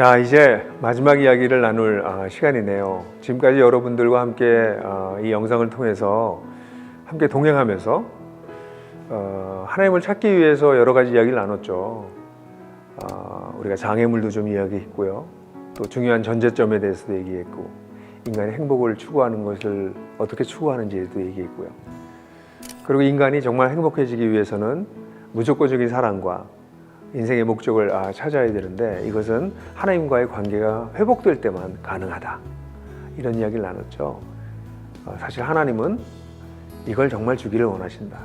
자, 이제 마지막 이야기를 나눌 시간이네요. 지금까지 여러분들과 함께 이 영상을 통해서 함께 동행하면서 하나님을 찾기 위해서 여러 가지 이야기를 나눴죠. 우리가 장애물도 좀 이야기했고요. 또 중요한 전제점에 대해서도 얘기했고, 인간의 행복을 추구하는 것을 어떻게 추구하는지도 얘기했고요. 그리고 인간이 정말 행복해지기 위해서는 무조건적인 사랑과 인생의 목적을 찾아야 되는데, 이것은 하나님과의 관계가 회복될 때만 가능하다, 이런 이야기를 나눴죠. 사실 하나님은 이걸 정말 주기를 원하신다.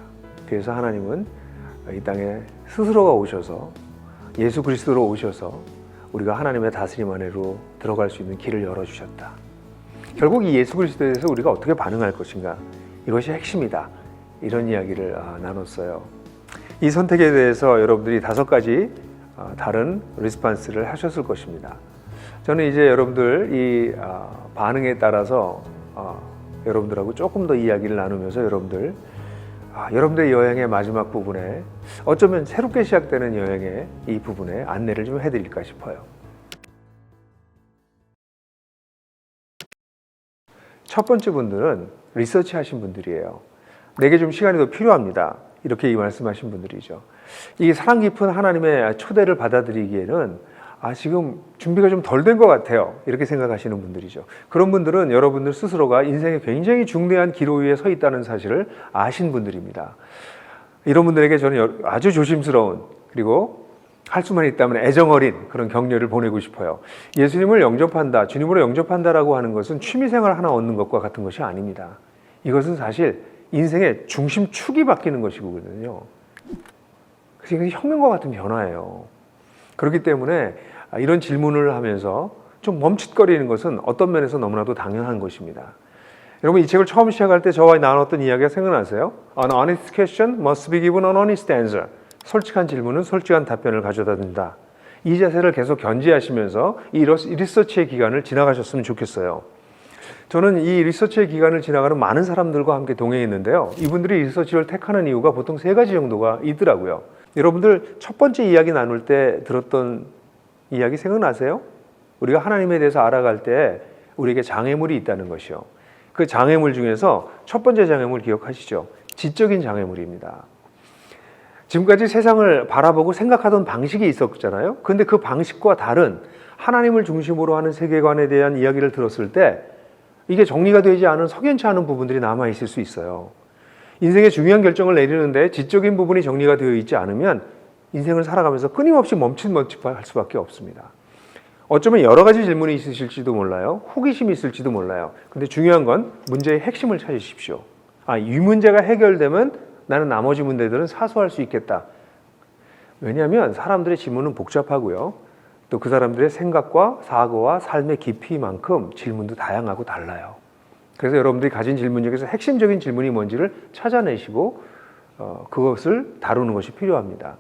그래서 하나님은 이 땅에 스스로가 오셔서, 예수 그리스도로 오셔서 우리가 하나님의 다스림 안으로 들어갈 수 있는 길을 열어주셨다. 결국 이 예수 그리스도에 대해서 우리가 어떻게 반응할 것인가, 이것이 핵심이다, 이런 이야기를 나눴어요. 이 선택에 대해서 여러분들이 5가지 다른 리스판스를 하셨을 것입니다. 저는 이제 여러분들 이 반응에 따라서 여러분들하고 조금 더 이야기를 나누면서 여러분들의 여행의 마지막 부분에, 어쩌면 새롭게 시작되는 여행의 이 부분에 안내를 좀 해드릴까 싶어요. 첫 번째 분들은 리서치 하신 분들이에요. 내게 좀 시간이 더 필요합니다, 이렇게 말씀하신 분들이죠. 이 사랑 깊은 하나님의 초대를 받아들이기에는 지금 준비가 좀 덜 된 것 같아요, 이렇게 생각하시는 분들이죠. 그런 분들은 여러분들 스스로가 인생에 굉장히 중대한 기로 위에 서 있다는 사실을 아신 분들입니다. 이런 분들에게 저는 아주 조심스러운, 그리고 할 수만 있다면 애정어린 그런 격려를 보내고 싶어요. 예수님을 영접한다, 주님으로 영접한다라고 하는 것은 취미생활 하나 얻는 것과 같은 것이 아닙니다. 이것은 사실 인생의 중심축이 바뀌는 것이거든요. 그래서 혁명과 같은 변화예요. 그렇기 때문에 이런 질문을 하면서 좀 멈칫거리는 것은 어떤 면에서 너무나도 당연한 것입니다. 여러분, 이 책을 처음 시작할 때 저와 나눴던 이야기가 생각나세요? An honest question must be given an honest answer. 솔직한 질문은 솔직한 답변을 가져다 든다. 이 자세를 계속 견지하시면서 이 리서치의 기간을 지나가셨으면 좋겠어요. 저는 이 리서치의 기간을 지나가는 많은 사람들과 함께 동행했는데요. 이분들이 리서치를 택하는 이유가 보통 3가지 정도가 있더라고요. 여러분들 첫 번째 이야기 나눌 때 들었던 이야기 생각나세요? 우리가 하나님에 대해서 알아갈 때 우리에게 장애물이 있다는 것이요. 그 장애물 중에서 첫 번째 장애물 기억하시죠? 지적인 장애물입니다. 지금까지 세상을 바라보고 생각하던 방식이 있었잖아요. 그런데 그 방식과 다른 하나님을 중심으로 하는 세계관에 대한 이야기를 들었을 때 이게 정리가 되지 않은, 석연치 않은 부분들이 남아있을 수 있어요. 인생의 중요한 결정을 내리는데 지적인 부분이 정리가 되어 있지 않으면 인생을 살아가면서 끊임없이 멈칫할 수밖에 없습니다. 어쩌면 여러 가지 질문이 있으실지도 몰라요. 호기심이 있을지도 몰라요. 근데 중요한 건 문제의 핵심을 찾으십시오. 이 문제가 해결되면 나는 나머지 문제들은 사소할 수 있겠다. 왜냐하면 사람들의 질문은 복잡하고요. 또 그 사람들의 생각과 사고와 삶의 깊이만큼 질문도 다양하고 달라요. 그래서 여러분들이 가진 질문 중에서 핵심적인 질문이 뭔지를 찾아내시고 그것을 다루는 것이 필요합니다.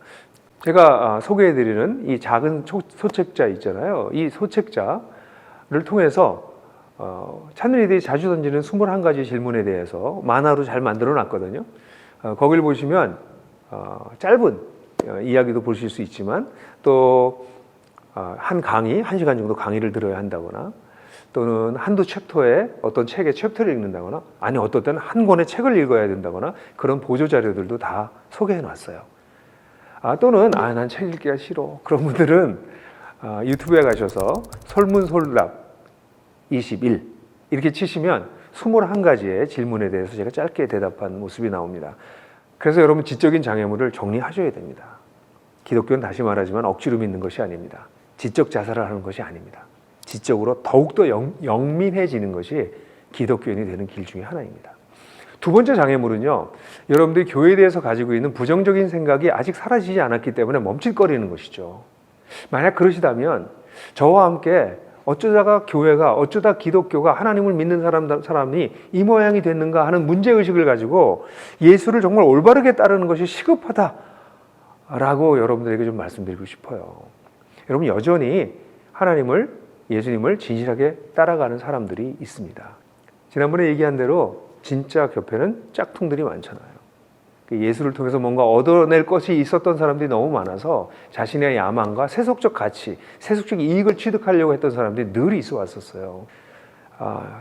제가 소개해드리는 이 작은 소책자 있잖아요. 이 소책자를 통해서 찬누리들이 자주 던지는 21가지 질문에 대해서 만화로 잘 만들어 놨거든요. 거길 보시면 짧은 이야기도 보실 수 있지만, 또 한 강의, 1시간 정도 강의를 들어야 한다거나, 또는 한두 챕터에 어떤 책의 챕터를 읽는다거나, 아니 어떤 때는 한 권의 책을 읽어야 된다거나, 그런 보조 자료들도 다 소개해 놨어요. 또는 난 책 읽기가 싫어, 그런 분들은 유튜브에 가셔서 설문설답 21 이렇게 치시면 21가지의 질문에 대해서 제가 짧게 대답한 모습이 나옵니다. 그래서 여러분, 지적인 장애물을 정리하셔야 됩니다. 기독교는 다시 말하지만 억지로 믿는 것이 아닙니다. 지적 자살을 하는 것이 아닙니다. 지적으로 더욱더 영민해지는 것이 기독교인이 되는 길 중에 하나입니다. 두 번째 장애물은요, 여러분들이 교회에 대해서 가지고 있는 부정적인 생각이 아직 사라지지 않았기 때문에 멈칫거리는 것이죠. 만약 그러시다면 저와 함께 어쩌다 기독교가, 하나님을 믿는 사람이 이 모양이 됐는가 하는 문제의식을 가지고 예수를 정말 올바르게 따르는 것이 시급하다라고 여러분들에게 좀 말씀드리고 싶어요. 여러분, 여전히 예수님을 진실하게 따라가는 사람들이 있습니다. 지난번에 얘기한 대로 진짜 교회는 짝퉁들이 많잖아요. 그 예수를 통해서 뭔가 얻어낼 것이 있었던 사람들이 너무 많아서 자신의 야망과 세속적 가치, 세속적 이익을 취득하려고 했던 사람들이 늘 있어 왔었어요.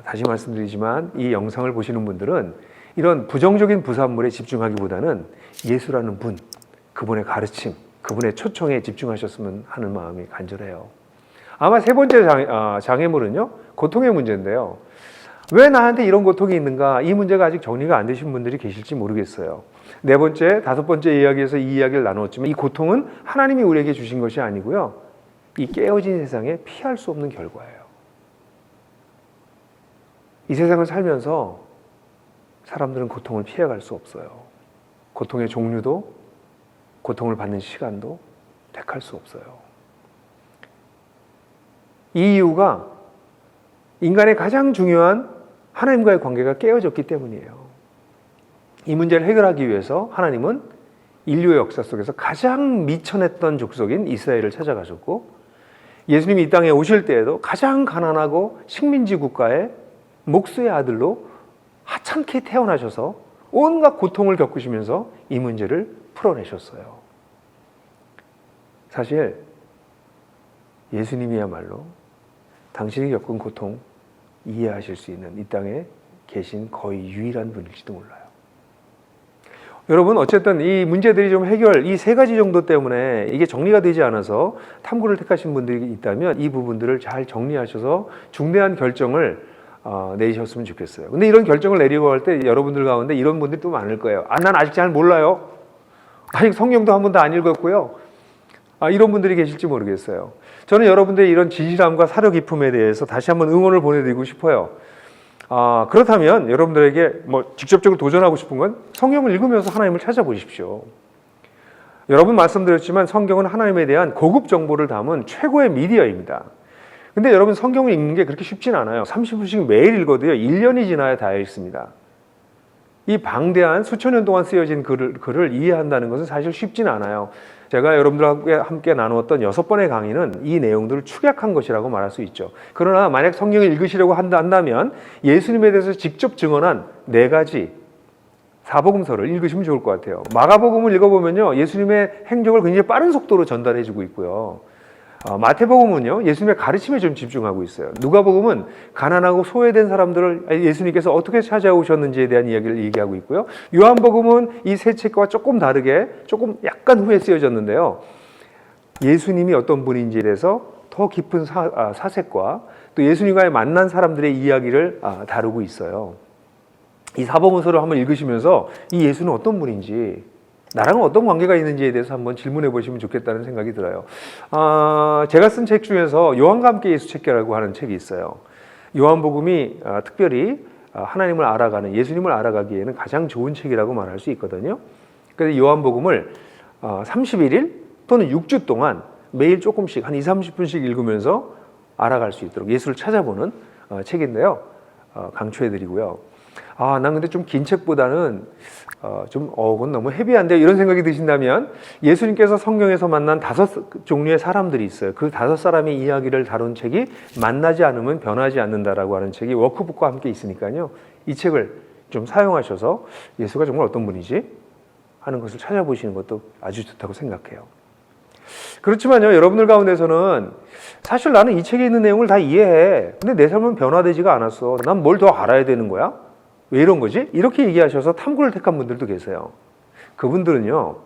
다시 말씀드리지만 이 영상을 보시는 분들은 이런 부정적인 부산물에 집중하기보다는 예수라는 분, 그분의 가르침, 그분의 초청에 집중하셨으면 하는 마음이 간절해요. 아마 세 번째 장애물은요, 고통의 문제인데요. 왜 나한테 이런 고통이 있는가? 이 문제가 아직 정리가 안 되신 분들이 계실지 모르겠어요. 네 번째, 다섯 번째 이야기에서 이 이야기를 나누었지만 이 고통은 하나님이 우리에게 주신 것이 아니고요. 이 깨어진 세상에 피할 수 없는 결과예요. 이 세상을 살면서 사람들은 고통을 피해갈 수 없어요. 고통의 종류도 고통을 받는 시간도 택할 수 없어요. 이 이유가 인간의 가장 중요한 하나님과의 관계가 깨어졌기 때문이에요. 이 문제를 해결하기 위해서 하나님은 인류의 역사 속에서 가장 미천했던 족속인 이스라엘을 찾아가셨고, 예수님이 이 땅에 오실 때에도 가장 가난하고 식민지 국가의 목수의 아들로 하찮게 태어나셔서 온갖 고통을 겪으시면서 이 문제를 풀어내셨어요. 사실 예수님이야말로 당신이 겪은 고통 이해하실 수 있는 이 땅에 계신 거의 유일한 분일지도 몰라요. 여러분, 어쨌든 이 문제들이 좀 이 세 가지 정도 때문에 이게 정리가 되지 않아서 탐구를 택하신 분들이 있다면 이 부분들을 잘 정리하셔서 중대한 결정을 내리셨으면 좋겠어요. 근데 이런 결정을 내리고 할 때 여러분들 가운데 이런 분들이 또 많을 거예요. 난 아직 잘 몰라요. 아직 성경도 한 번도 안 읽었고요. 이런 분들이 계실지 모르겠어요. 저는 여러분들의 이런 진실함과 사려 깊음에 대해서 다시 한번 응원을 보내드리고 싶어요. 그렇다면 여러분들에게 직접적으로 도전하고 싶은 건 성경을 읽으면서 하나님을 찾아보십시오. 여러분 말씀드렸지만 성경은 하나님에 대한 고급 정보를 담은 최고의 미디어입니다. 근데 여러분, 성경을 읽는 게 그렇게 쉽진 않아요. 30분씩 매일 읽어도요, 1년이 지나야 다 읽습니다. 이 방대한 수천 년 동안 쓰여진 글을 이해한다는 것은 사실 쉽진 않아요. 제가 여러분들과 함께 나누었던 6번의 강의는 이 내용들을 축약한 것이라고 말할 수 있죠. 그러나 만약 성경을 읽으시려고 한다면 예수님에 대해서 직접 증언한 4가지 사복음서를 읽으시면 좋을 것 같아요. 마가복음을 읽어보면요, 예수님의 행적을 굉장히 빠른 속도로 전달해주고 있고요. 마태복음은요, 예수님의 가르침에 좀 집중하고 있어요. 누가복음은 가난하고 소외된 사람들을 예수님께서 어떻게 찾아오셨는지에 대한 이야기를 얘기하고 있고요. 요한복음은 이 세 책과 조금 다르게 조금 약간 후에 쓰여졌는데요. 예수님이 어떤 분인지에 대해서 더 깊은 사색과 또 예수님과의 만난 사람들의 이야기를 다루고 있어요. 이 사복음서를 한번 읽으시면서 이 예수는 어떤 분인지, 나랑은 어떤 관계가 있는지에 대해서 한번 질문해 보시면 좋겠다는 생각이 들어요. 제가 쓴 책 중에서 요한과 함께 예수 찾기라고 하는 책이 있어요. 요한복음이 특별히 하나님을 알아가는, 예수님을 알아가기에는 가장 좋은 책이라고 말할 수 있거든요. 그래서 요한복음을 31일 또는 6주 동안 매일 조금씩 한 20-30분씩 읽으면서 알아갈 수 있도록 예수를 찾아보는 책인데요. 강추해 드리고요. 난 근데 좀 긴 책보다는 그건 너무 헤비한데 이런 생각이 드신다면 예수님께서 성경에서 만난 5 종류의 사람들이 있어요. 그 5 사람의 이야기를 다룬 책이 만나지 않으면 변하지 않는다라고 하는 책이 워크북과 함께 있으니까요. 이 책을 좀 사용하셔서 예수가 정말 어떤 분이지 하는 것을 찾아보시는 것도 아주 좋다고 생각해요. 그렇지만요, 여러분들 가운데서는 사실 나는 이 책에 있는 내용을 다 이해해. 근데 내 삶은 변화되지가 않았어. 난 뭘 더 알아야 되는 거야? 왜 이런 거지? 이렇게 얘기하셔서 탐구를 택한 분들도 계세요. 그분들은요,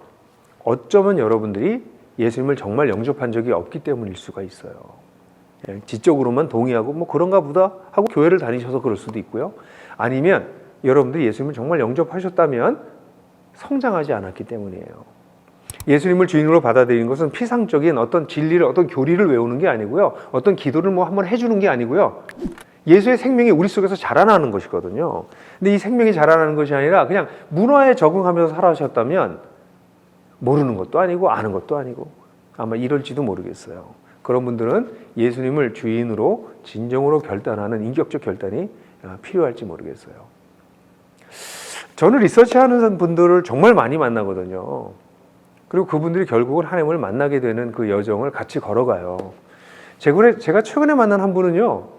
어쩌면 여러분들이 예수님을 정말 영접한 적이 없기 때문일 수가 있어요. 지적으로만 동의하고 그런가 보다 하고 교회를 다니셔서 그럴 수도 있고요. 아니면 여러분들이 예수님을 정말 영접하셨다면 성장하지 않았기 때문이에요. 예수님을 주인으로 받아들이는 것은 피상적인 어떤 진리를, 어떤 교리를 외우는 게 아니고요. 어떤 기도를 한번 해주는 게 아니고요. 예수의 생명이 우리 속에서 자라나는 것이거든요. 근데 이 생명이 자라나는 것이 아니라 그냥 문화에 적응하면서 살아오셨다면 모르는 것도 아니고 아는 것도 아니고 아마 이럴지도 모르겠어요. 그런 분들은 예수님을 주인으로 진정으로 결단하는 인격적 결단이 필요할지 모르겠어요. 저는 리서치하는 분들을 정말 많이 만나거든요. 그리고 그분들이 결국은 하나님을 만나게 되는 그 여정을 같이 걸어가요. 제가 최근에 만난 한 분은요,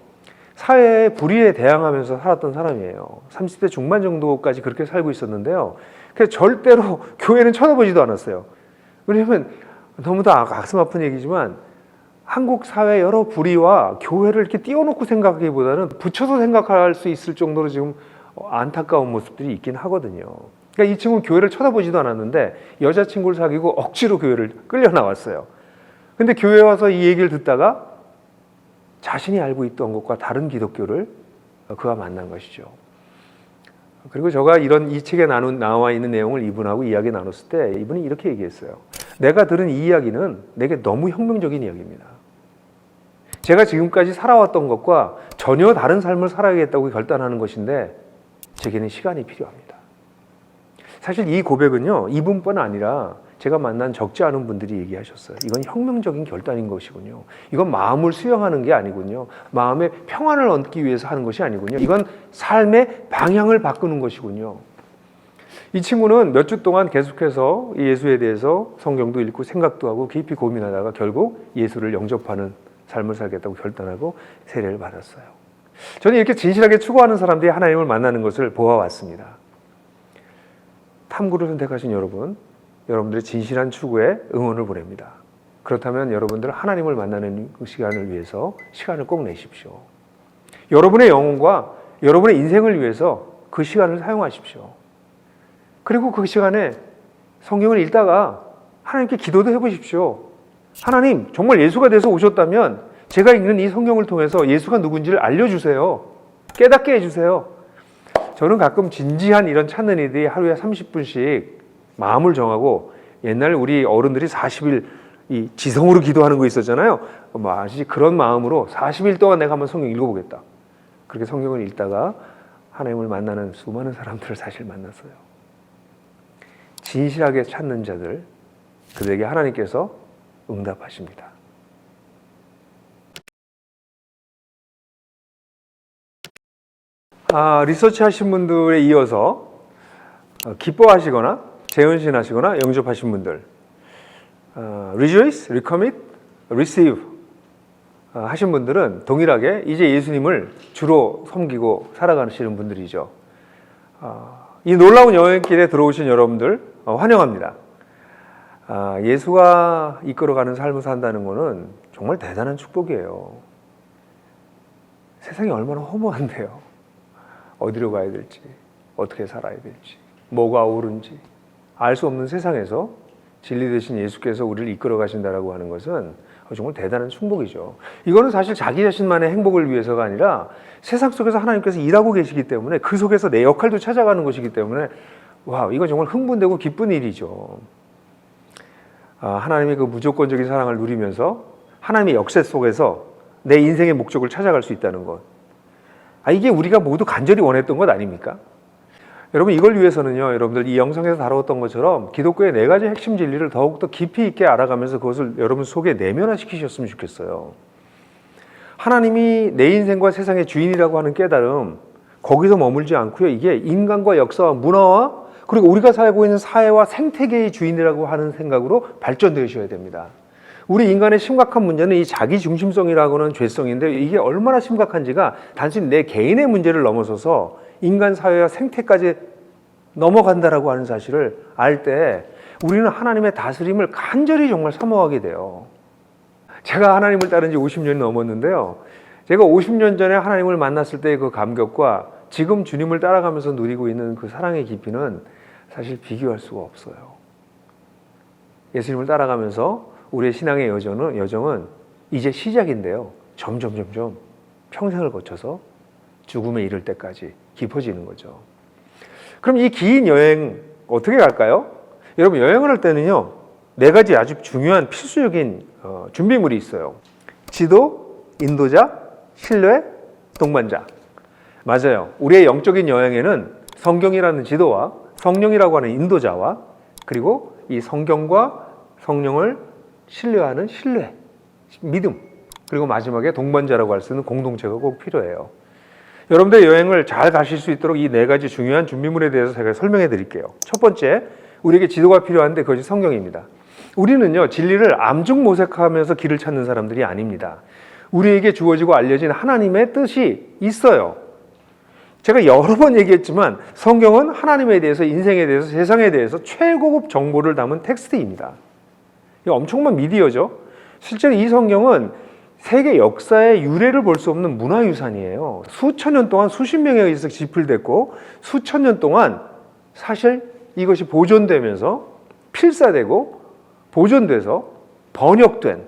사회의 불의에 대항하면서 살았던 사람이에요. 30대 중반 정도까지 그렇게 살고 있었는데요. 그래서 절대로 교회는 쳐다보지도 않았어요. 왜냐하면 너무도 가슴 아픈 얘기지만 한국 사회 여러 불의와 교회를 이렇게 띄워놓고 생각하기보다는 붙여서 생각할 수 있을 정도로 지금 안타까운 모습들이 있긴 하거든요. 그러니까 이 친구는 교회를 쳐다보지도 않았는데 여자친구를 사귀고 억지로 교회를 끌려 나왔어요. 근데 교회에 와서 이 얘기를 듣다가 자신이 알고 있던 것과 다른 기독교를 그가 만난 것이죠. 그리고 제가 이 책에 나와 있는 내용을 이분하고 이야기 나눴을 때 이분이 이렇게 얘기했어요. 내가 들은 이 이야기는 내게 너무 혁명적인 이야기입니다. 제가 지금까지 살아왔던 것과 전혀 다른 삶을 살아야겠다고 결단하는 것인데 제게는 시간이 필요합니다. 사실 이 고백은요, 이분뿐 아니라 제가 만난 적지 않은 분들이 얘기하셨어요. 이건 혁명적인 결단인 것이군요. 이건 마음을 수용하는 게 아니군요. 마음의 평안을 얻기 위해서 하는 것이 아니군요. 이건 삶의 방향을 바꾸는 것이군요. 이 친구는 몇 주 동안 계속해서 예수에 대해서 성경도 읽고 생각도 하고 깊이 고민하다가 결국 예수를 영접하는 삶을 살겠다고 결단하고 세례를 받았어요. 저는 이렇게 진실하게 추구하는 사람들이 하나님을 만나는 것을 보아왔습니다. 탐구를 선택하신 여러분들의 진실한 추구에 응원을 보냅니다. 그렇다면 여러분들 하나님을 만나는 그 시간을 위해서 시간을 꼭 내십시오. 여러분의 영혼과 여러분의 인생을 위해서 그 시간을 사용하십시오. 그리고 그 시간에 성경을 읽다가 하나님께 기도도 해보십시오. 하나님, 정말 예수가 돼서 오셨다면 제가 읽는 이 성경을 통해서 예수가 누군지를 알려주세요. 깨닫게 해주세요. 저는 가끔 진지한 이런 찾는 이들이 하루에 30분씩 마음을 정하고, 옛날 우리 어른들이 40일 이 지성으로 기도하는 거 있었잖아요. 마치 그런 마음으로 40일 동안 내가 한번 성경 읽어보겠다. 그렇게 성경을 읽다가 하나님을 만나는 수많은 사람들을 사실 만났어요. 진실하게 찾는 자들, 그들에게 하나님께서 응답하십니다. 리서치 하신 분들에 이어서 기뻐하시거나 재헌신하시거나 영접하신 분들, rejoice, recommit, receive 하신 분들은 동일하게 이제 예수님을 주로 섬기고 살아가시는 분들이죠. 이 놀라운 여행길에 들어오신 여러분들 환영합니다. 예수가 이끌어가는 삶을 산다는 것은 정말 대단한 축복이에요. 세상이 얼마나 허무한데요. 어디로 가야 될지, 어떻게 살아야 될지, 뭐가 옳은지 알 수 없는 세상에서 진리 되신 예수께서 우리를 이끌어 가신다라고 하는 것은 정말 대단한 축복이죠. 이거는 사실 자기 자신만의 행복을 위해서가 아니라 세상 속에서 하나님께서 일하고 계시기 때문에 그 속에서 내 역할도 찾아가는 것이기 때문에 와, 이건 정말 흥분되고 기쁜 일이죠. 하나님의 그 무조건적인 사랑을 누리면서 하나님의 역사 속에서 내 인생의 목적을 찾아갈 수 있다는 것. 이게 우리가 모두 간절히 원했던 것 아닙니까? 여러분, 이걸 위해서는요, 여러분들 이 영상에서 다루었던 것처럼 기독교의 4가지 핵심 진리를 더욱더 깊이 있게 알아가면서 그것을 여러분 속에 내면화시키셨으면 좋겠어요. 하나님이 내 인생과 세상의 주인이라고 하는 깨달음, 거기서 머물지 않고요, 이게 인간과 역사와 문화와 그리고 우리가 살고 있는 사회와 생태계의 주인이라고 하는 생각으로 발전되셔야 됩니다. 우리 인간의 심각한 문제는 이 자기중심성이라고는 죄성인데, 이게 얼마나 심각한지가 단순히 내 개인의 문제를 넘어서서 인간 사회와 생태까지 넘어간다라고 하는 사실을 알 때 우리는 하나님의 다스림을 간절히 정말 사모하게 돼요. 제가 하나님을 따른 지 50년이 넘었는데요, 제가 50년 전에 하나님을 만났을 때의 그 감격과 지금 주님을 따라가면서 누리고 있는 그 사랑의 깊이는 사실 비교할 수가 없어요. 예수님을 따라가면서 우리의 신앙의 여정은 이제 시작인데요, 점점 평생을 거쳐서 죽음에 이를 때까지 깊어지는 거죠. 그럼 이 긴 여행 어떻게 갈까요? 여러분, 여행을 할 때는요, 4가지 아주 중요한 필수적인 준비물이 있어요. 지도, 인도자, 신뢰, 동반자. 맞아요. 우리의 영적인 여행에는 성경이라는 지도와 성령이라고 하는 인도자와 그리고 이 성경과 성령을 신뢰하는 신뢰, 믿음, 그리고 마지막에 동반자라고 할 수 있는 공동체가 꼭 필요해요. 여러분들 여행을 잘 가실 수 있도록 이 4가지 중요한 준비물에 대해서 제가 설명해 드릴게요. 첫 번째, 우리에게 지도가 필요한데 그것이 성경입니다. 우리는요, 진리를 암중모색하면서 길을 찾는 사람들이 아닙니다. 우리에게 주어지고 알려진 하나님의 뜻이 있어요. 제가 여러 번 얘기했지만 성경은 하나님에 대해서, 인생에 대해서, 세상에 대해서 최고급 정보를 담은 텍스트입니다. 이거 엄청난 미디어죠. 실제로 이 성경은 세계 역사의 유래를 볼 수 없는 문화유산이에요. 수천 년 동안 수십 명에 의해서 집필됐고 수천 년 동안 사실 이것이 보존되면서 필사되고 보존돼서 번역된,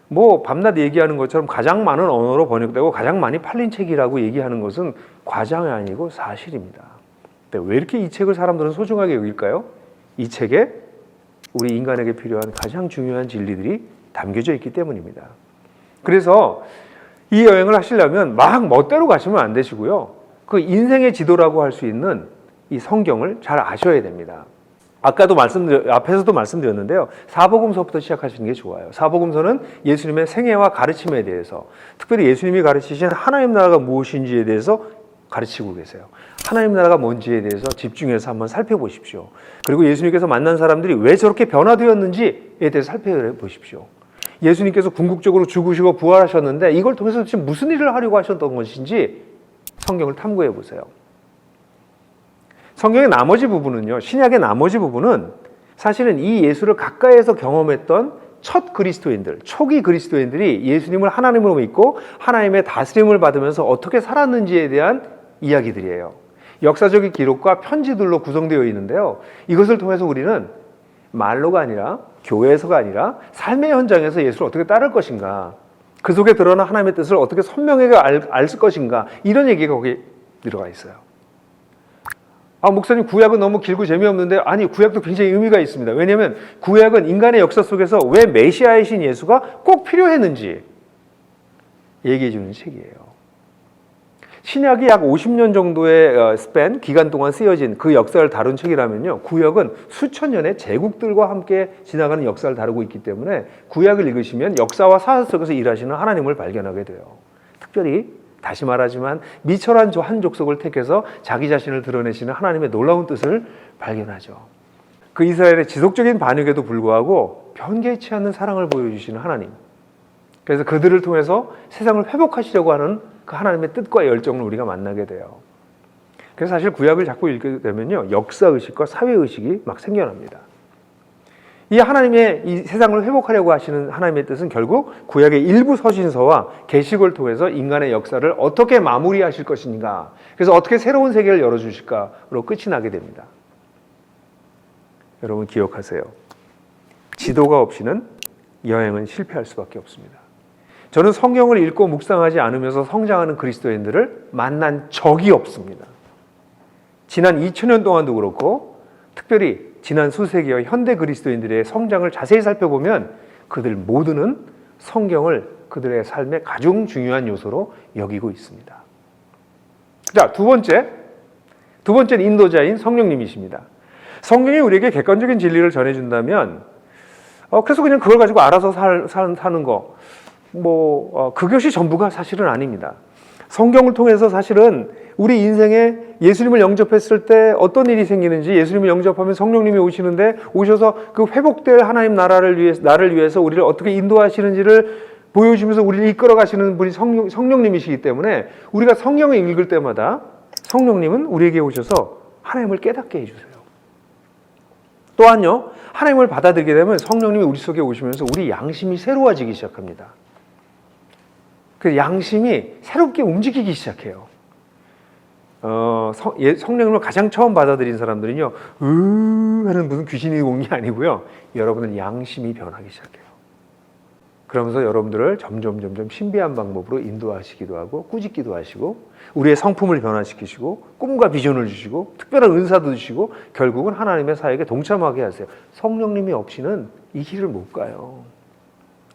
뭐 밤낮 얘기하는 것처럼 가장 많은 언어로 번역되고 가장 많이 팔린 책이라고 얘기하는 것은 과장이 아니고 사실입니다. 왜 이렇게 이 책을 사람들은 소중하게 여길까요? 이 책에 우리 인간에게 필요한 가장 중요한 진리들이 담겨져 있기 때문입니다. 그래서 이 여행을 하시려면 막 멋대로 가시면 안 되시고요. 그 인생의 지도라고 할 수 있는 이 성경을 잘 아셔야 됩니다. 앞에서도 말씀드렸는데요. 사복음서부터 시작하시는 게 좋아요. 사복음서는 예수님의 생애와 가르침에 대해서, 특별히 예수님이 가르치신 하나님 나라가 무엇인지에 대해서 가르치고 계세요. 하나님 나라가 뭔지에 대해서 집중해서 한번 살펴보십시오. 그리고 예수님께서 만난 사람들이 왜 저렇게 변화되었는지에 대해서 살펴보십시오. 예수님께서 궁극적으로 죽으시고 부활하셨는데 이걸 통해서 지금 무슨 일을 하려고 하셨던 것인지 성경을 탐구해 보세요. 성경의 나머지 부분은요, 신약의 나머지 부분은 사실은 이 예수를 가까이에서 경험했던 첫 그리스도인들, 초기 그리스도인들이 예수님을 하나님으로 믿고 하나님의 다스림을 받으면서 어떻게 살았는지에 대한 이야기들이에요. 역사적인 기록과 편지들로 구성되어 있는데요. 이것을 통해서 우리는 말로가 아니라, 교회에서가 아니라 삶의 현장에서 예수를 어떻게 따를 것인가, 그 속에 드러난 하나님의 뜻을 어떻게 선명하게 알 것인가, 이런 얘기가 거기에 들어가 있어요. 목사님 구약은 너무 길고 재미없는데, 아니, 구약도 굉장히 의미가 있습니다. 왜냐하면 구약은 인간의 역사 속에서 왜 메시아이신 예수가 꼭 필요했는지 얘기해 주는 책이에요. 신약이 약 50년 정도의 기간 동안 쓰여진 그 역사를 다룬 책이라면요, 구약은 수천 년의 제국들과 함께 지나가는 역사를 다루고 있기 때문에 구약을 읽으시면 역사와 사사 속에서 일하시는 하나님을 발견하게 돼요. 특별히 다시 말하지만 미천한 한 족속을 택해서 자기 자신을 드러내시는 하나님의 놀라운 뜻을 발견하죠. 그 이스라엘의 지속적인 반역에도 불구하고 변개치 않는 사랑을 보여주시는 하나님, 그래서 그들을 통해서 세상을 회복하시려고 하는 그 하나님의 뜻과 열정을 우리가 만나게 돼요. 그래서 사실 구약을 자꾸 읽게 되면요, 역사의식과 사회의식이 막 생겨납니다. 이 하나님의 이 세상을 회복하려고 하시는 하나님의 뜻은 결국 구약의 일부 서신서와 계시록을 통해서 인간의 역사를 어떻게 마무리하실 것인가, 그래서 어떻게 새로운 세계를 열어주실까로 끝이 나게 됩니다. 여러분 기억하세요. 지도가 없이는 여행은 실패할 수밖에 없습니다. 저는 성경을 읽고 묵상하지 않으면서 성장하는 그리스도인들을 만난 적이 없습니다. 지난 2000년 동안도 그렇고 특별히 지난 수세기와 현대 그리스도인들의 성장을 자세히 살펴보면 그들 모두는 성경을 그들의 삶의 가장 중요한 요소로 여기고 있습니다. 자, 두 번째는 인도자인 성령님이십니다. 성경이 우리에게 객관적인 진리를 전해준다면 그래서 그냥 그걸 가지고 알아서 사는 거, 그것이 전부가 사실은 아닙니다. 성경을 통해서 사실은 우리 인생에 예수님을 영접했을 때 어떤 일이 생기는지, 예수님을 영접하면 성령님이 오셔서 그 회복될 하나님 나를 위해서 우리를 어떻게 인도하시는지를 보여주면서 우리를 이끌어 가시는 분이 성령님이시기 때문에 우리가 성경을 읽을 때마다 성령님은 우리에게 오셔서 하나님을 깨닫게 해주세요. 또한요, 하나님을 받아들이게 되면 성령님이 우리 속에 오시면서 우리 양심이 새로워지기 시작합니다. 그 양심이 새롭게 움직이기 시작해요. 성령님을 가장 처음 받아들인 사람들은요, 하는 무슨 귀신이 온 게 아니고요, 여러분은 양심이 변하기 시작해요. 그러면서 여러분들을 점점 신비한 방법으로 인도하시기도 하고 꾸짖기도 하시고 우리의 성품을 변화시키시고 꿈과 비전을 주시고 특별한 은사도 주시고 결국은 하나님의 사역에 동참하게 하세요. 성령님이 없이는 이 길을 못 가요.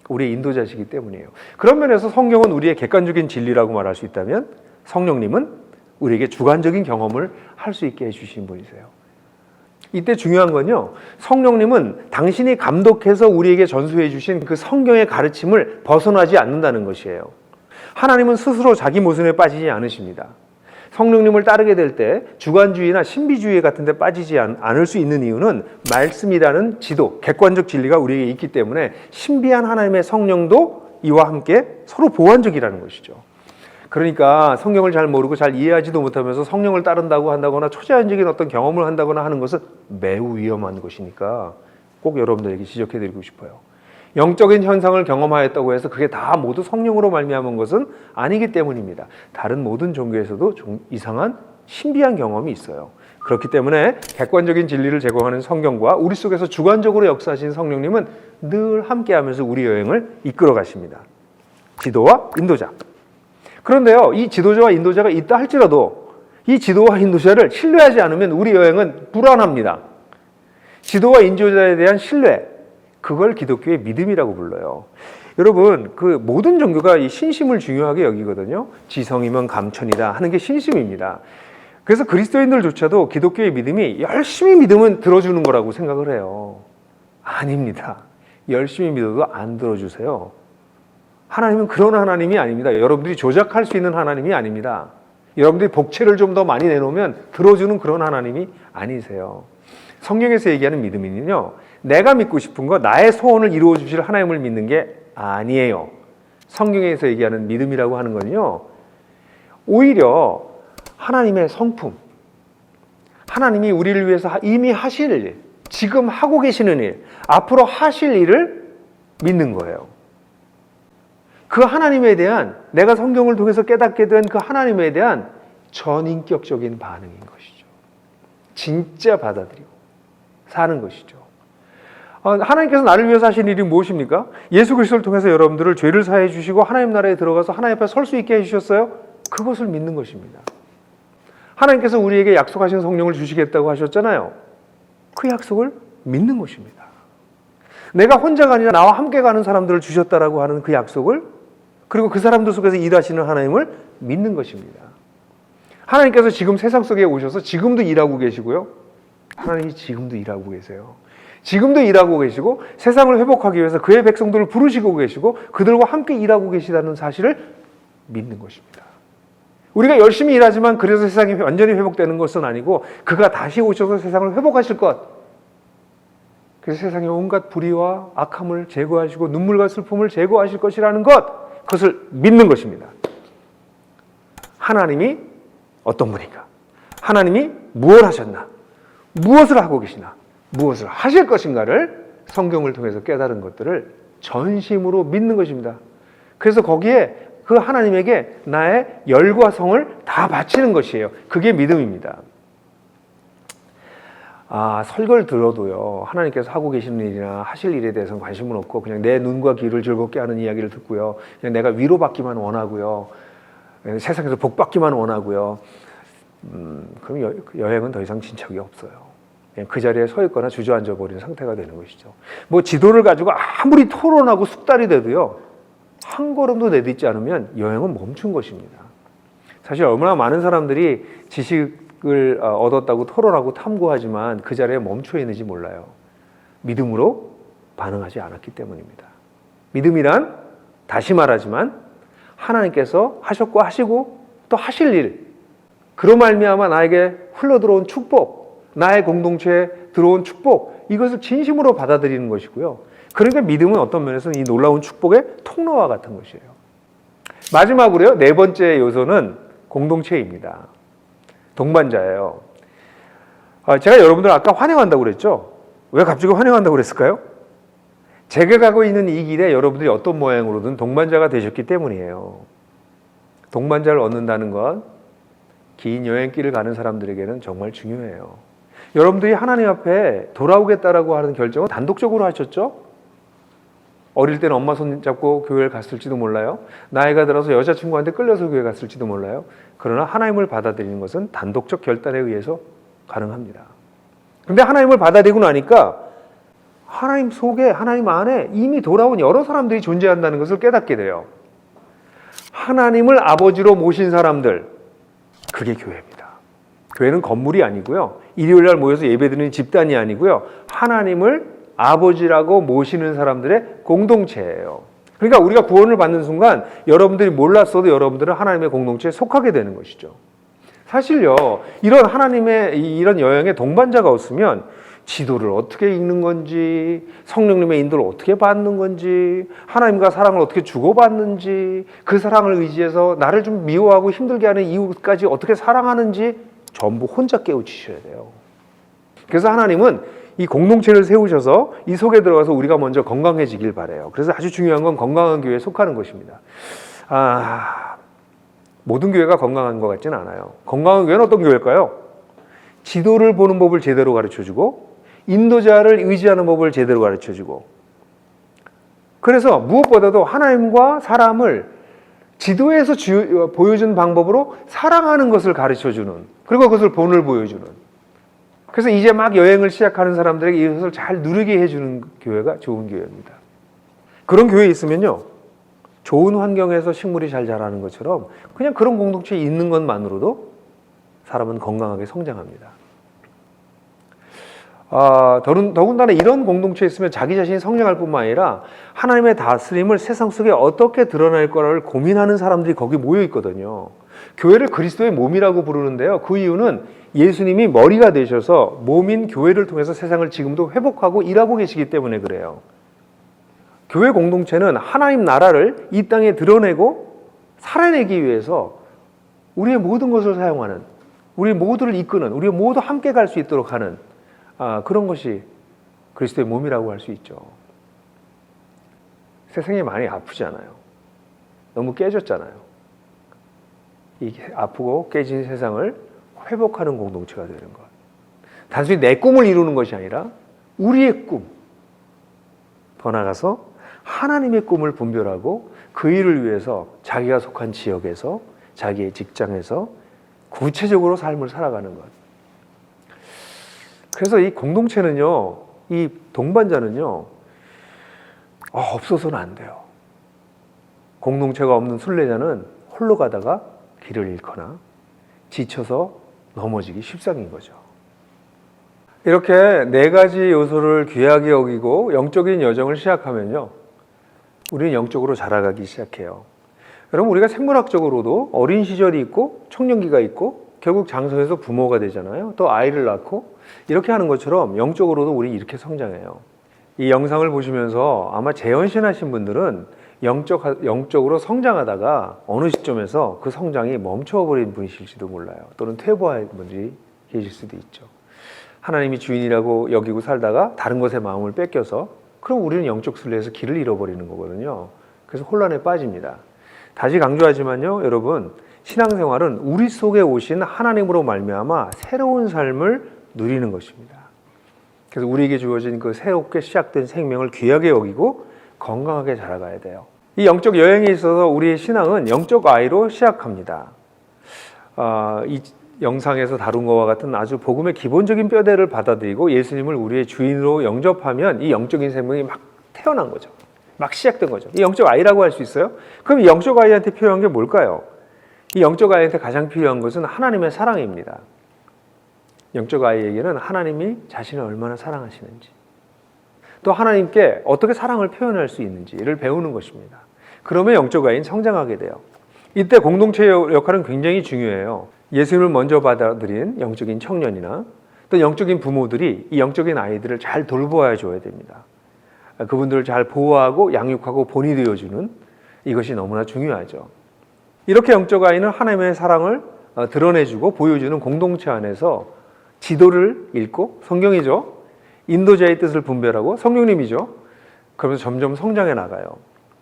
우리의 인도자시기 때문이에요. 그런 면에서 성경은 우리의 객관적인 진리라고 말할 수 있다면 성령님은 우리에게 주관적인 경험을 할 수 있게 해주신 분이세요. 이때 중요한 건요, 성령님은 당신이 감독해서 우리에게 전수해 주신 그 성경의 가르침을 벗어나지 않는다는 것이에요. 하나님은 스스로 자기 모순에 빠지지 않으십니다. 성령님을 따르게 될 때 주관주의나 신비주의 같은 데 빠지지 않을 수 있는 이유는 말씀이라는 지도, 객관적 진리가 우리에게 있기 때문에 신비한 하나님의 성령도 이와 함께 서로 보완적이라는 것이죠. 그러니까 성경을 잘 모르고 잘 이해하지도 못하면서 성령을 따른다고 한다거나 초자연적인 어떤 경험을 한다거나 하는 것은 매우 위험한 것이니까 꼭 여러분들에게 지적해드리고 싶어요. 영적인 현상을 경험하였다고 해서 그게 다 모두 성령으로 말미암은 것은 아니기 때문입니다. 다른 모든 종교에서도 좀 이상한 신비한 경험이 있어요. 그렇기 때문에 객관적인 진리를 제공하는 성경과 우리 속에서 주관적으로 역사하신 성령님은 늘 함께하면서 우리 여행을 이끌어 가십니다. 지도와 인도자. 그런데요, 이 지도자와 인도자가 있다 할지라도 이 지도와 인도자를 신뢰하지 않으면 우리 여행은 불안합니다. 지도와 인도자에 대한 신뢰, 그걸 기독교의 믿음이라고 불러요. 여러분, 그 모든 종교가 이 신심을 중요하게 여기거든요. 지성이면 감천이다 하는 게 신심입니다. 그래서 그리스도인들조차도 기독교의 믿음이 열심히 믿으면 들어주는 거라고 생각을 해요. 아닙니다. 열심히 믿어도 안 들어주세요. 하나님은 그런 하나님이 아닙니다. 여러분들이 조작할 수 있는 하나님이 아닙니다. 여러분들이 복채를 좀 더 많이 내놓으면 들어주는 그런 하나님이 아니세요. 성경에서 얘기하는 믿음은요, 내가 믿고 싶은 거, 나의 소원을 이루어 주실 하나님을 믿는 게 아니에요. 성경에서 얘기하는 믿음이라고 하는 건요, 오히려 하나님의 성품, 하나님이 우리를 위해서 이미 하실 일, 지금 하고 계시는 일, 앞으로 하실 일을 믿는 거예요. 그 하나님에 대한, 내가 성경을 통해서 깨닫게 된 그 하나님에 대한 전인격적인 반응인 것이죠. 진짜 받아들이고 사는 것이죠. 하나님께서 나를 위해서 하신 일이 무엇입니까? 예수 그리스도를 통해서 여러분들을 죄를 사해 주시고 하나님 나라에 들어가서 하나님 앞에 설 수 있게 해주셨어요. 그것을 믿는 것입니다. 하나님께서 우리에게 약속하신 성령을 주시겠다고 하셨잖아요. 그 약속을 믿는 것입니다. 내가 혼자가 아니라 나와 함께 가는 사람들을 주셨다라고 하는 그 약속을, 그리고 그 사람들 속에서 일하시는 하나님을 믿는 것입니다. 하나님께서 지금 세상 속에 오셔서 지금도 일하고 계시고요. 하나님이 지금도 일하고 계세요. 지금도 일하고 계시고 세상을 회복하기 위해서 그의 백성들을 부르시고 계시고 그들과 함께 일하고 계시다는 사실을 믿는 것입니다. 우리가 열심히 일하지만 그래서 세상이 완전히 회복되는 것은 아니고 그가 다시 오셔서 세상을 회복하실 것, 그래서 세상의 온갖 불의와 악함을 제거하시고 눈물과 슬픔을 제거하실 것이라는 것, 그것을 믿는 것입니다. 하나님이 어떤 분인가? 하나님이 무엇을 하셨나? 무엇을 하고 계시나? 무엇을 하실 것인가를 성경을 통해서 깨달은 것들을 전심으로 믿는 것입니다. 그래서 거기에 그 하나님에게 나의 열과 성을 다 바치는 것이에요. 그게 믿음입니다. 설교를 들어도요, 하나님께서 하고 계시는 일이나 하실 일에 대해서는 관심은 없고 그냥 내 눈과 귀를 즐겁게 하는 이야기를 듣고요, 그냥 내가 위로받기만 원하고요, 세상에서 복받기만 원하고요, 그럼 여행은 더 이상 진척이 없어요. 그냥 그 자리에 서 있거나 주저앉아 버리는 상태가 되는 것이죠. 뭐 지도를 가지고 아무리 토론하고 숙달이 돼도요, 한 걸음도 내딛지 않으면 여행은 멈춘 것입니다. 사실 얼마나 많은 사람들이 지식을 얻었다고 토론하고 탐구하지만 그 자리에 멈춰 있는지 몰라요. 믿음으로 반응하지 않았기 때문입니다. 믿음이란, 다시 말하지만 하나님께서 하셨고 하시고 또 하실 일, 그로 말미암아 나에게 흘러들어온 축복, 나의 공동체에 들어온 축복, 이것을 진심으로 받아들이는 것이고요. 그러니까 믿음은 어떤 면에서는 이 놀라운 축복의 통로와 같은 것이에요. 마지막으로요, 네 번째 요소는 공동체입니다. 동반자예요. 제가 여러분들 아까 환영한다고 그랬죠? 왜 갑자기 환영한다고 그랬을까요? 제가 가고 있는 이 길에 여러분들이 어떤 모양으로든 동반자가 되셨기 때문이에요. 동반자를 얻는다는 건 긴 여행길을 가는 사람들에게는 정말 중요해요. 여러분들이 하나님 앞에 돌아오겠다라고 하는 결정은 단독적으로 하셨죠? 어릴 때는 엄마 손 잡고 교회를 갔을지도 몰라요. 나이가 들어서 여자친구한테 끌려서 교회 갔을지도 몰라요. 그러나 하나님을 받아들이는 것은 단독적 결단에 의해서 가능합니다. 그런데 하나님을 받아들이고 나니까 하나님 속에, 하나님 안에 이미 돌아온 여러 사람들이 존재한다는 것을 깨닫게 돼요. 하나님을 아버지로 모신 사람들, 그게 교회입니다. 교회는 건물이 아니고요, 일요일 날 모여서 예배드리는 집단이 아니고요, 하나님을 아버지라고 모시는 사람들의 공동체예요. 그러니까 우리가 구원을 받는 순간 여러분들이 몰랐어도 여러분들은 하나님의 공동체에 속하게 되는 것이죠. 사실요, 이런 하나님의 이런 여행에 동반자가 없으면 지도를 어떻게 읽는 건지, 성령님의 인도를 어떻게 받는 건지, 하나님과 사랑을 어떻게 주고받는지, 그 사랑을 의지해서 나를 좀 미워하고 힘들게 하는 이웃까지 어떻게 사랑하는지 전부 혼자 깨우치셔야 돼요. 그래서 하나님은 이 공동체를 세우셔서 이 속에 들어가서 우리가 먼저 건강해지길 바라요. 그래서 아주 중요한 건 건강한 교회에 속하는 것입니다. 모든 교회가 건강한 것 같지는 않아요. 건강한 교회는 어떤 교회일까요? 지도를 보는 법을 제대로 가르쳐주고 인도자를 의지하는 법을 제대로 가르쳐주고, 그래서 무엇보다도 하나님과 사람을 지도에서 보여준 방법으로 사랑하는 것을 가르쳐주는, 그리고 그것을 본을 보여주는, 그래서 이제 막 여행을 시작하는 사람들에게 이것을 잘 누리게 해주는 교회가 좋은 교회입니다. 그런 교회에 있으면요, 좋은 환경에서 식물이 잘 자라는 것처럼 그냥 그런 공동체에 있는 것만으로도 사람은 건강하게 성장합니다. 더군다나 이런 공동체에 있으면 자기 자신이 성장할 뿐만 아니라 하나님의 다스림을 세상 속에 어떻게 드러낼 거를 고민하는 사람들이 거기 모여 있거든요. 교회를 그리스도의 몸이라고 부르는데요. 그 이유는 예수님이 머리가 되셔서 몸인 교회를 통해서 세상을 지금도 회복하고 일하고 계시기 때문에 그래요. 교회 공동체는 하나님 나라를 이 땅에 드러내고 살아내기 위해서 우리의 모든 것을 사용하는, 우리 모두를 이끄는, 우리 모두 함께 갈 수 있도록 하는 그런 것이 그리스도의 몸이라고 할 수 있죠. 세상이 많이 아프잖아요. 너무 깨졌잖아요. 이 아프고 깨진 세상을 회복하는 공동체가 되는 것. 단순히 내 꿈을 이루는 것이 아니라 우리의 꿈, 더 나아가서 하나님의 꿈을 분별하고 그 일을 위해서 자기가 속한 지역에서, 자기의 직장에서 구체적으로 삶을 살아가는 것. 그래서 이 공동체는요, 이 동반자는요, 없어서는 안 돼요. 공동체가 없는 순례자는 홀로 가다가 길을 잃거나 지쳐서 넘어지기 십상인 거죠. 이렇게 네 가지 요소를 귀하게 여기고 영적인 여정을 시작하면요, 우리는 영적으로 자라가기 시작해요. 여러분, 우리가 생물학적으로도 어린 시절이 있고 청년기가 있고 결국 장성해서 부모가 되잖아요. 또 아이를 낳고 이렇게 하는 것처럼 영적으로도 우리 이렇게 성장해요. 이 영상을 보시면서 아마 재헌신하신 분들은 영적으로 성장하다가 어느 시점에서 그 성장이 멈춰버린 분이실지도 몰라요. 또는 퇴보한 분들이 계실 수도 있죠. 하나님이 주인이라고 여기고 살다가 다른 것에 마음을 뺏겨서, 그럼 우리는 영적 순례에서 길을 잃어버리는 거거든요. 그래서 혼란에 빠집니다. 다시 강조하지만요, 여러분, 신앙생활은 우리 속에 오신 하나님으로 말미암아 새로운 삶을 누리는 것입니다. 그래서 우리에게 주어진 그 새롭게 시작된 생명을 귀하게 여기고 건강하게 자라가야 돼요. 이 영적 여행에 있어서 우리의 신앙은 영적 아이로 시작합니다. 이 영상에서 다룬 것과 같은 아주 복음의 기본적인 뼈대를 받아들이고 예수님을 우리의 주인으로 영접하면 이 영적인 생명이 막 태어난 거죠. 막 시작된 거죠. 이 영적 아이라고 할 수 있어요? 그럼 이 영적 아이한테 필요한 게 뭘까요? 이 영적 아이한테 가장 필요한 것은 하나님의 사랑입니다. 영적 아이에게는 하나님이 자신을 얼마나 사랑하시는지, 또 하나님께 어떻게 사랑을 표현할 수 있는지를 배우는 것입니다. 그러면 영적 아이는 성장하게 돼요. 이때 공동체의 역할은 굉장히 중요해요. 예수님을 먼저 받아들인 영적인 청년이나 또 영적인 부모들이 이 영적인 아이들을 잘 돌보아 줘야 됩니다. 그분들을 잘 보호하고 양육하고 본이 되어주는, 이것이 너무나 중요하죠. 이렇게 영적 아이는 하나님의 사랑을 드러내주고 보여주는 공동체 안에서 지도를 읽고, 성경이죠, 인도자의 뜻을 분별하고 성령님이죠, 그러면서 점점 성장해 나가요.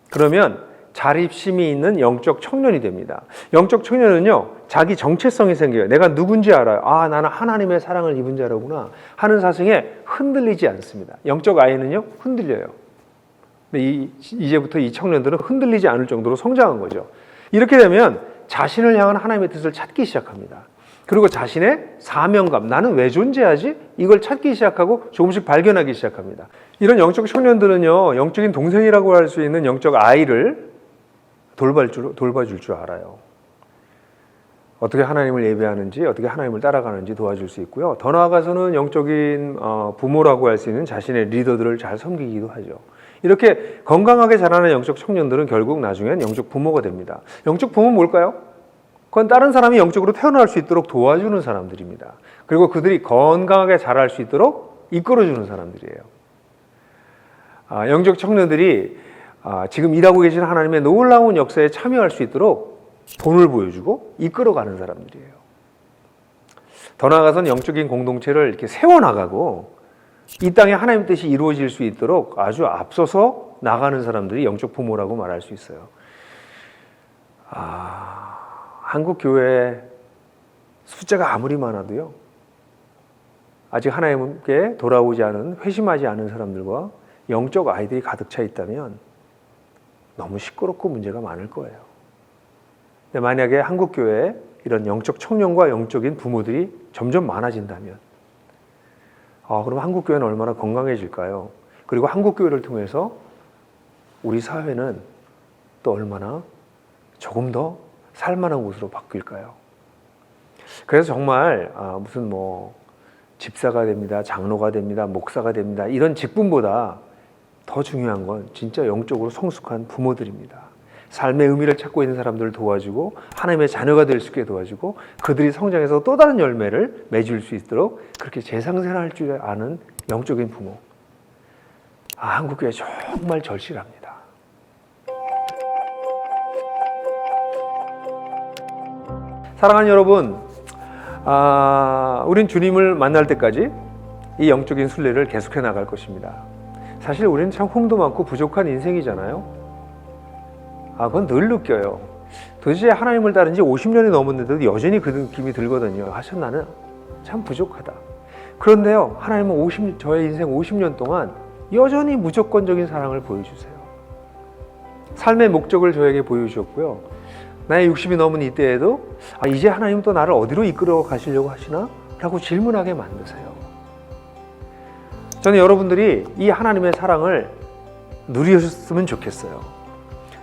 그러면 자립심이 있는 영적 청년이 됩니다. 영적 청년은요, 자기 정체성이 생겨요. 내가 누군지 알아요. 나는 하나님의 사랑을 입은 자로구나 하는 사실에 흔들리지 않습니다. 영적 아이는요, 흔들려요. 근데 이제부터 이 청년들은 흔들리지 않을 정도로 성장한 거죠. 이렇게 되면 자신을 향한 하나님의 뜻을 찾기 시작합니다. 그리고 자신의 사명감, 나는 왜 존재하지? 이걸 찾기 시작하고 조금씩 발견하기 시작합니다. 이런 영적 청년들은요, 영적인 동생이라고 할 수 있는 영적 아이를 돌봐줄 줄 알아요. 어떻게 하나님을 예배하는지, 어떻게 하나님을 따라가는지 도와줄 수 있고요. 더 나아가서는 영적인 부모라고 할 수 있는 자신의 리더들을 잘 섬기기도 하죠. 이렇게 건강하게 자라는 영적 청년들은 결국 나중엔 영적 부모가 됩니다. 영적 부모는 뭘까요? 그건 다른 사람이 영적으로 태어날 수 있도록 도와주는 사람들입니다. 그리고 그들이 건강하게 자랄 수 있도록 이끌어주는 사람들이에요. 영적 청년들이 지금 일하고 계신 하나님의 놀라운 역사에 참여할 수 있도록 돈을 보여주고 이끌어가는 사람들이에요. 더 나아가서는 영적인 공동체를 이렇게 세워나가고 이 땅에 하나님 뜻이 이루어질 수 있도록 아주 앞서서 나가는 사람들이 영적 부모라고 말할 수 있어요. 한국 교회 숫자가 아무리 많아도요, 아직 하나님께 돌아오지 않은, 회심하지 않은 사람들과 영적 아이들이 가득 차 있다면 너무 시끄럽고 문제가 많을 거예요. 근데 만약에 한국 교회에 이런 영적 청년과 영적인 부모들이 점점 많아진다면, 그럼 한국 교회는 얼마나 건강해질까요? 그리고 한국 교회를 통해서 우리 사회는 또 얼마나 조금 더 살만한 곳으로 바뀔까요? 그래서 정말 무슨 집사가 됩니다, 장로가 됩니다, 목사가 됩니다, 이런 직분보다 더 중요한 건 진짜 영적으로 성숙한 부모들입니다. 삶의 의미를 찾고 있는 사람들을 도와주고 하나님의 자녀가 될 수 있게 도와주고 그들이 성장해서 또 다른 열매를 맺을 수 있도록 그렇게 재상생할 줄 아는 영적인 부모. 한국교회 정말 절실합니다. 사랑하는 여러분, 우린 주님을 만날 때까지 이 영적인 순례를 계속해 나갈 것입니다. 사실 우리는 참 흠도 많고 부족한 인생이잖아요. 그건 늘 느껴요. 도대체 하나님을 따른 지 50년이 넘었는데도 여전히 그 느낌이 들거든요. 나는 참 부족하다. 그런데요, 하나님은 저의 인생 50년 동안 여전히 무조건적인 사랑을 보여주세요. 삶의 목적을 저에게 보여주셨고요. 나의 60이 넘은 이때에도 이제 하나님 또 나를 어디로 이끌어 가시려고 하시나? 라고 질문하게 만드세요. 저는 여러분들이 이 하나님의 사랑을 누리셨으면 좋겠어요.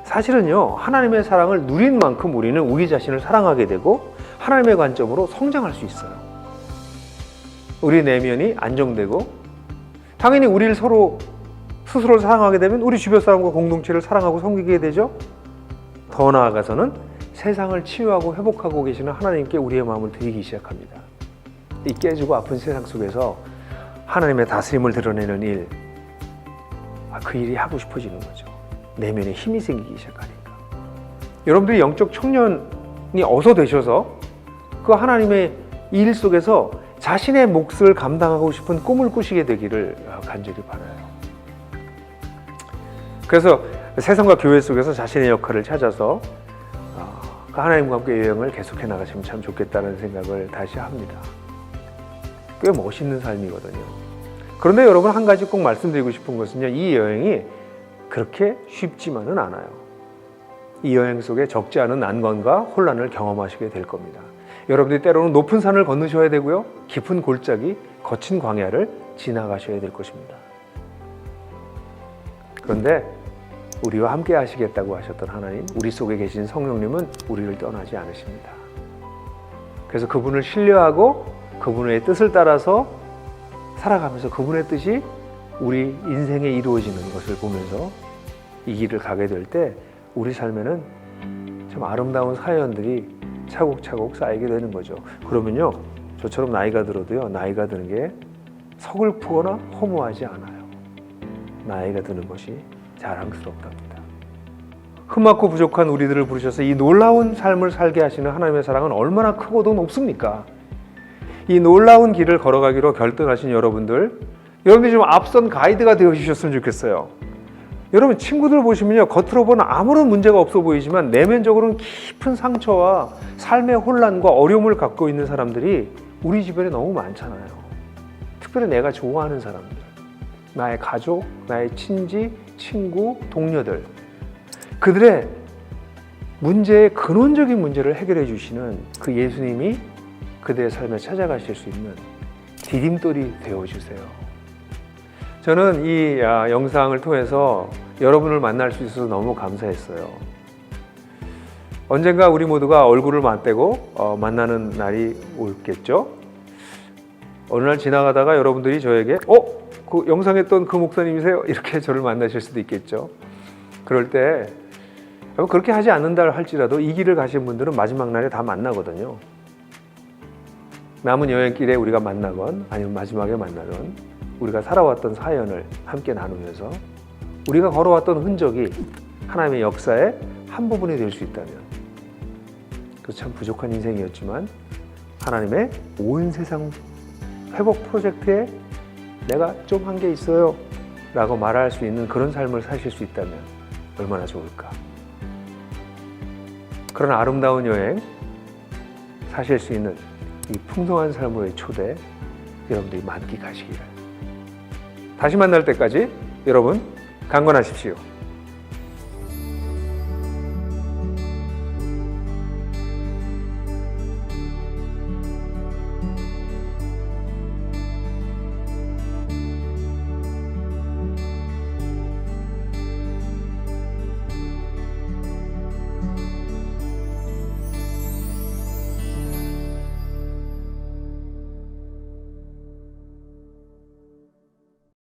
사실은요, 하나님의 사랑을 누린 만큼 우리는 우리 자신을 사랑하게 되고 하나님의 관점으로 성장할 수 있어요. 우리 내면이 안정되고 당연히 우리를 스스로를 사랑하게 되면 우리 주변 사람과 공동체를 사랑하고 섬기게 되죠. 더 나아가서는 세상을 치유하고 회복하고 계시는 하나님께 우리의 마음을 드리기 시작합니다. 이 깨지고 아픈 세상 속에서 하나님의 다스림을 드러내는 일, 그 일이 하고 싶어지는 거죠. 내면에 힘이 생기기 시작하니까. 여러분들이 영적 청년이 어서 되셔서 그 하나님의 일 속에서 자신의 몫을 감당하고 싶은 꿈을 꾸시게 되기를 간절히 바라요. 그래서 세상과 교회 속에서 자신의 역할을 찾아서 그 하나님과 함께 여행을 계속해 나가시면 참 좋겠다는 생각을 다시 합니다. 꽤 멋있는 삶이거든요. 그런데 여러분, 한 가지 꼭 말씀드리고 싶은 것은요, 이 여행이 그렇게 쉽지만은 않아요. 이 여행 속에 적지 않은 난관과 혼란을 경험하시게 될 겁니다. 여러분들이 때로는 높은 산을 건너셔야 되고요, 깊은 골짜기, 거친 광야를 지나가셔야 될 것입니다. 그런데 우리와 함께 하시겠다고 하셨던 하나님, 우리 속에 계신 성령님은 우리를 떠나지 않으십니다. 그래서 그분을 신뢰하고 그분의 뜻을 따라서 살아가면서 그분의 뜻이 우리 인생에 이루어지는 것을 보면서 이 길을 가게 될 때 우리 삶에는 참 아름다운 사연들이 차곡차곡 쌓이게 되는 거죠. 그러면요, 저처럼 나이가 들어도요, 나이가 드는 게 서글프거나 허무하지 않아요. 나이가 드는 것이 자랑스럽답니다. 흠없고 부족한 우리들을 부르셔서 이 놀라운 삶을 살게 하시는 하나님의 사랑은 얼마나 크고도 높습니까? 이 놀라운 길을 걸어가기로 결단하신 여러분들이 좀 앞선 가이드가 되어 주셨으면 좋겠어요. 여러분, 친구들 보시면요, 겉으로 보는 아무런 문제가 없어 보이지만 내면적으로는 깊은 상처와 삶의 혼란과 어려움을 갖고 있는 사람들이 우리 주변에 너무 많잖아요. 특별히 내가 좋아하는 사람들, 나의 가족, 나의 친지, 친구, 동료들, 그들의 문제의 근원적인 문제를 해결해 주시는 그 예수님이 그들의 삶에 찾아가실 수 있는 디딤돌이 되어주세요. 저는 이 영상을 통해서 여러분을 만날 수 있어서 너무 감사했어요. 언젠가 우리 모두가 얼굴을 맞대고 만나는 날이 오겠죠. 어느 날 지나가다가 여러분들이 저에게 그 영상에 했던 그 목사님이세요? 이렇게 저를 만나실 수도 있겠죠. 그럴 때 그렇게 하지 않는다 할지라도 이 길을 가신 분들은 마지막 날에 다 만나거든요. 남은 여행길에 우리가 만나건 아니면 마지막에 만나건 우리가 살아왔던 사연을 함께 나누면서 우리가 걸어왔던 흔적이 하나님의 역사의 한 부분이 될 수 있다면, 그 참 부족한 인생이었지만 하나님의 온 세상 회복 프로젝트에 내가 좀 한 게 있어요 라고 말할 수 있는 그런 삶을 사실 수 있다면 얼마나 좋을까. 그런 아름다운 여행 사실 수 있는 이 풍성한 삶의 초대, 여러분들이 만끽하시기를. 다시 만날 때까지 여러분 강건하십시오.